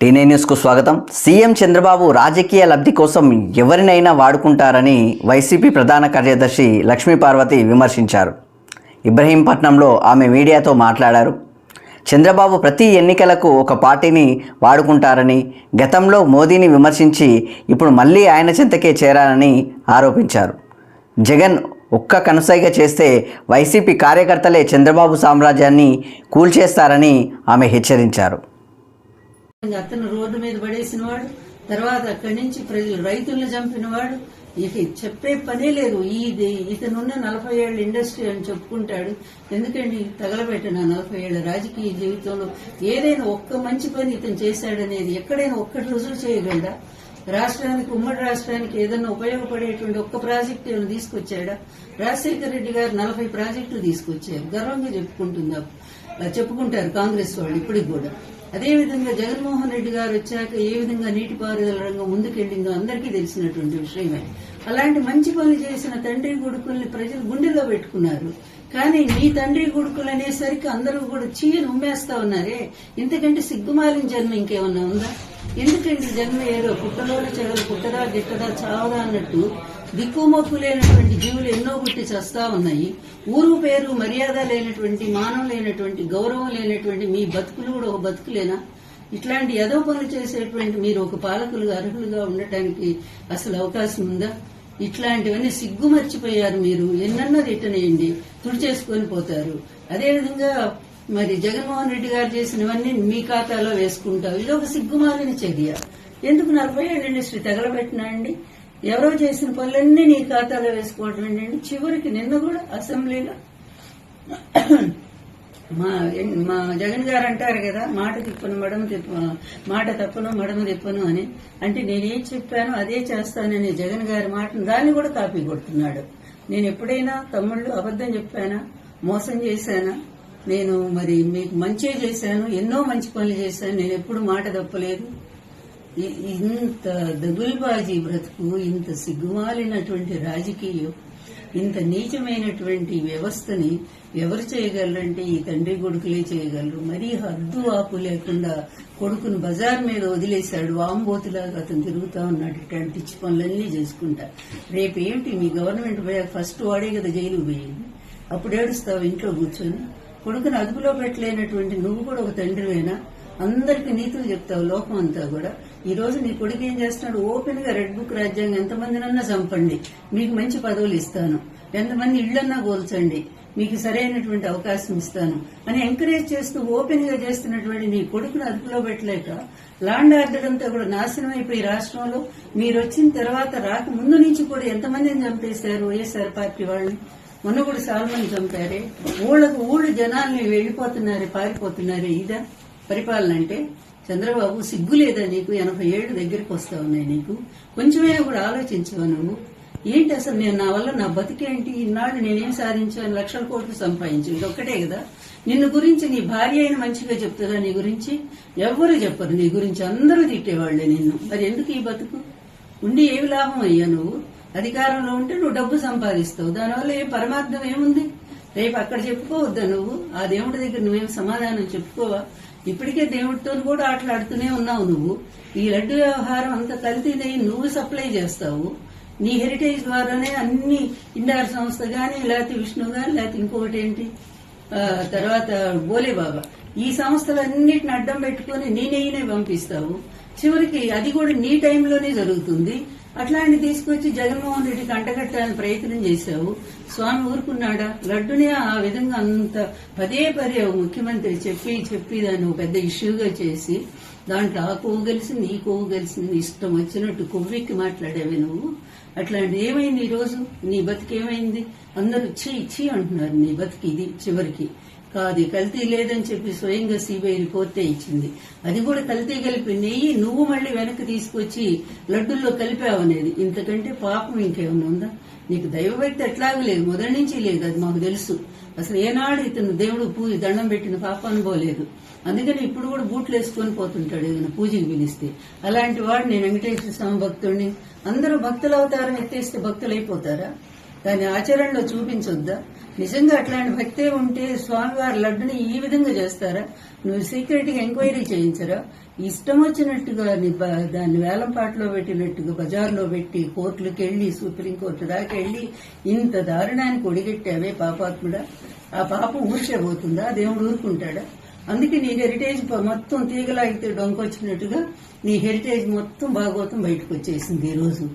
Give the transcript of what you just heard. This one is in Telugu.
టీనే న్యూస్కు స్వాగతం. సీఎం చంద్రబాబు రాజకీయ లబ్ధి కోసం ఎవరినైనా వాడుకుంటారని వైసీపీ ప్రధాన కార్యదర్శి లక్ష్మీపార్వతి విమర్శించారు. ఇబ్రహీంపట్నంలో ఆమె మీడియాతో మాట్లాడారు. చంద్రబాబు ప్రతి ఎన్నికలకు ఒక పార్టీని వాడుకుంటారని, గతంలో మోదీని విమర్శించి ఇప్పుడు మళ్ళీ ఆయన చెంతకే చేరారని ఆరోపించారు. జగన్ ఒక్క కనుసైగ చేస్తే వైసీపీ కార్యకర్తలే చంద్రబాబు సామ్రాజ్యాన్ని కూల్చేస్తారని ఆమె హెచ్చరించారు. అతను రోడ్డు మీద పడేసినవాడు, తర్వాత అక్కడి నుంచి ప్రజలు రైతులను చంపినవాడు. ఇక చెప్పే పనే లేదు. ఇతనున్న 40 ఏళ్ల ఇండస్ట్రీ అని చెప్పుకుంటాడు. ఎందుకండి తగలబెట్టిన 40 ఏళ్ల రాజకీయ జీవితంలో ఏదైనా ఒక్క మంచి పని ఇతను చేశాడనేది ఎక్కడైనా ఒక్కటి రుజువు చేయగలడా? రాష్ట్రానికి, ఉమ్మడి రాష్ట్రానికి ఏదైనా ఉపయోగపడేటువంటి ఒక్క ప్రాజెక్టు ఏమైనా తీసుకొచ్చాడా? రాజశేఖర రెడ్డి గారు 40 ప్రాజెక్టులు తీసుకొచ్చారు. గర్వంగా చెప్పుకుంటారు కాంగ్రెస్ వాళ్ళు ఇప్పటికి కూడా. అదేవిధంగా జగన్మోహన్ రెడ్డి గారు వచ్చాక ఏ విధంగా నీటిపారుదల రంగం ముందుకెళ్లిందో అందరికీ తెలిసినటువంటి విషయమే. అలాంటి మంచి పనులు చేసిన తండ్రి కొడుకుల్ని ప్రజలు గుండెల్లో పెట్టుకున్నారు. కానీ మీ తండ్రి కొడుకులు అనేసరికి అందరూ కూడా చీయను ఉమ్మేస్తా ఉన్నారే. ఇంతకంటే సిగ్గుమాలిన జన్మ ఇంకేమన్నా ఉందా? ఎందుకంటే జన్మ ఏదో పుట్టలోనే చెగలు పుట్టదా గిట్టదా చావదా అన్నట్టు దిక్కుమొక్కు లేనటువంటి జీవులు ఎన్నో పుట్టి చస్తా ఉన్నాయి. ఊరు పేరు మర్యాద లేనటువంటి, మానం లేనటువంటి, గౌరవం లేనటువంటి మీ బతుకులు కూడా ఒక బతుకులేనా? ఇట్లాంటి ఏదో పనులు చేసేటువంటి మీరు ఒక పాలకులుగా అర్హులుగా ఉండటానికి అసలు అవకాశం ఉందా? ఇట్లాంటివన్నీ సిగ్గు మర్చిపోయారు మీరు. ఎన్నన్నా రిటర్నేయండి, తుడిచేసుకొని పోతారు. అదేవిధంగా మరి జగన్మోహన్ రెడ్డి గారు చేసినవన్నీ మీ ఖాతాలో వేసుకుంటారు. ఇది ఒక సిగ్గుమాలిన చర్య. ఎందుకు 40 ఏళ్ల ఇండస్ట్రీ తగలబెట్టినా అండి? ఎవరో చేసిన పనులన్నీ నీ ఖాతాలో వేసుకోవడం ఏంటండి? చివరికి నిన్న కూడా అసెంబ్లీలో మా జగన్ గారు అంటారు కదా, మాట తప్పను మడమ తిప్పను అని. అంటే నేనేం చెప్పానో అదే చేస్తానని జగన్ గారి మాట దాన్ని కూడా కాపీ కొడుతున్నాడు. నేను ఎప్పుడైనా తమ్ముళ్ళు అబద్దం చెప్పానా, మోసం చేశానా? నేను మరి మీకు మంచి చేశాను, ఎన్నో మంచి పనులు చేశాను. నేను ఎప్పుడు మాట తప్పలేదు. ఇంత దగుల్బాజీ బ్రతుకు, ఇంత సిగ్గుమాలినటువంటి రాజకీయం, ఇంత నీచమైనటువంటి వ్యవస్థని ఎవరు చేయగలరంటే ఈ తండ్రి కొడుకులే చేయగలరు. మరీ హద్దు ఆపు లేకుండా కొడుకును బజార్ మీద వదిలేశాడు. వాంబోతులాగా అతను తిరుగుతా ఉన్నాడు. ఇట్లాంటి పిచ్చి పనులన్నీ చేసుకుంటా. రేపేమిటి మీ గవర్నమెంట్ పోయాక ఫస్ట్ వాడే కదా జైలు పోయింది. అప్పుడు ఏడుస్తావు ఇంట్లో కూర్చొని? కొడుకును అదుపులో పెట్టలేనటువంటి నువ్వు కూడా ఒక తండ్రివేనా? అందరికి నీతులు చెప్తావు లోకం అంతా కూడా. ఈ రోజు నీ కొడుకు ఏం చేస్తున్నాడు? ఓపెన్ గా రెడ్ బుక్ రాజ్యాంగం ఎంతమందినన్నా చంపండి, మీకు మంచి పదవులు ఇస్తాను, ఎంతమంది ఇళ్లన్నా కోల్చండి, మీకు సరైనటువంటి అవకాశం ఇస్తాను అని ఎంకరేజ్ చేస్తూ ఓపెన్ గా చేస్తున్నటువంటి నీ కొడుకును అదుపులో పెట్టలేక లాండ్ ఆర్డర్ అంతా కూడా నాశనం అయిపోయి రాష్ట్రంలో మీరు వచ్చిన తర్వాత రాక ముందు నుంచి కూడా ఎంతమందిని చంపేశారు వైఎస్ఆర్ పార్టీ వాళ్ళని. మొన్న కూడా చాలా మంది చంపారే. ఊళ్ళు జనాల్ని వెళ్లిపోతున్నారే, పారిపోతున్నారే. ఇదా పరిపాలన అంటే? చంద్రబాబు సిగ్గు లేదా నీకు? 80 ఏళ్లు దగ్గరికి వస్తా ఉన్నాయి నీకు. కొంచెమైనా కూడా ఆలోచించవా నువ్వు? ఏంటి అసలు నేను నా వల్ల నా బతికేంటి? ఇన్నాళ్ళు నేనేం సాధించాను? లక్షల కోట్లు సంపాదించు, ఇది ఒక్కటే కదా. నిన్ను గురించి నీ భార్య అయిన మంచిగా చెప్తుందా? నీ గురించి ఎవ్వరు చెప్పరు. నీ గురించి అందరూ తిట్టేవాళ్లే నిన్ను. మరి ఎందుకు ఈ బతుకు? ఉండి ఏమి లాభం అయ్యా? నువ్వు అధికారంలో ఉంటే నువ్వు డబ్బు సంపాదిస్తావు, దానివల్ల ఏ పరమార్థం ఏముంది? రేపు అక్కడ చెప్పుకోవద్దా నువ్వు? ఆ దేవుడి దగ్గర నువ్వేం సమాధానం చెప్పుకోవా? ఇప్పటికే దేవుడితో కూడా ఆటలాడుతూనే ఉన్నావు నువ్వు. ఈ లడ్డు వ్యవహారం అంతా కల్తీదై నువ్వు సప్లై చేస్తావు. నీ హెరిటేజ్ ద్వారానే అన్ని ఇండార్ సంస్థ గాని, లేకపోతే విష్ణు గాని, లేకపోతే ఇంకొకటి ఏంటి తర్వాత బోలేబాబా, ఈ సంస్థలన్నిటిని అడ్డం పెట్టుకుని నేనే పంపిస్తావు. చివరికి అది కూడా నీ టైంలోనే జరుగుతుంది. అట్లాంటి తీసుకొచ్చి జగన్మోహన్ రెడ్డికి అంటగట్టాలని ప్రయత్నం చేశావు. స్వామి ఊరుకున్నాడా? లడ్డునే ఆ విధంగా అంత పదే ముఖ్యమంత్రి చెప్పి దాన్ని పెద్ద ఇష్యూగా చేసి దాంట్లో ఆ కొవ్వు కలిసింది, ఈ కొవ్వు కలిసింది, ఇష్టం వచ్చినట్టు కొవ్వెక్కి మాట్లాడేవి నువ్వు. అట్లాంటి ఏమైంది ఈ రోజు? నీ బతికేమైంది? అందరూ చీ అంటున్నారు నీ బతికి. ఇది చివరికి కాదు, కల్తీ లేదని చెప్పి స్వయంగా సిబిఐ రిపోర్టే ఇచ్చింది. అది కూడా కల్తీ కలిపి నెయ్యి నువ్వు మళ్లీ వెనక్కి తీసుకొచ్చి లడ్డుల్లో కలిపావనేది. ఇంతకంటే పాపం ఇంకేమన్నా ఉందా? నీకు దైవభక్తి ఎట్లాగూ లేదు, మొదటి నుంచి లేదు, అది మాకు తెలుసు. అసలు ఏనాడు ఇతను దేవుడు దండం పెట్టిన పాప అనుకోలేదు. అందుకని ఇప్పుడు కూడా బూట్లు వేసుకొని పోతుంటాడు ఏదైనా పూజకి పిలిస్తే. అలాంటి వాడు నేను వెంకటేశ్వర స్వామి భక్తుడిని. అందరూ భక్తుల అవతారం ఎత్తేస్తే భక్తులు అయిపోతారా? దాన్ని ఆచరణలో చూపించొద్దా? నిజంగా అట్లాంటి భక్తే ఉంటే స్వామివారి లడ్డుని ఈ విధంగా చేస్తారా? నువ్వు సీక్రెట్ గా ఎంక్వైరీ చేయించరా? ఇష్టం వచ్చినట్టుగా దాన్ని వేలంపాటలో పెట్టినట్టుగా బజార్లో పెట్టి కోర్టులకు వెళ్లి సుప్రీంకోర్టు దాకా వెళ్లి ఇంత దారుణానికి ఒడిగట్టావే పాపాత్ముడా. ఆ పాపం ఊర్చబోతుందా? దేవుడు ఊరుకుంటాడా? అందుకే నీ హెరిటేజ్ మొత్తం తీగలాగితే డొంకొచ్చినట్టుగా నీ హెరిటేజ్ మొత్తం భాగవతం బయటకు వచ్చేసింది ఈ రోజు.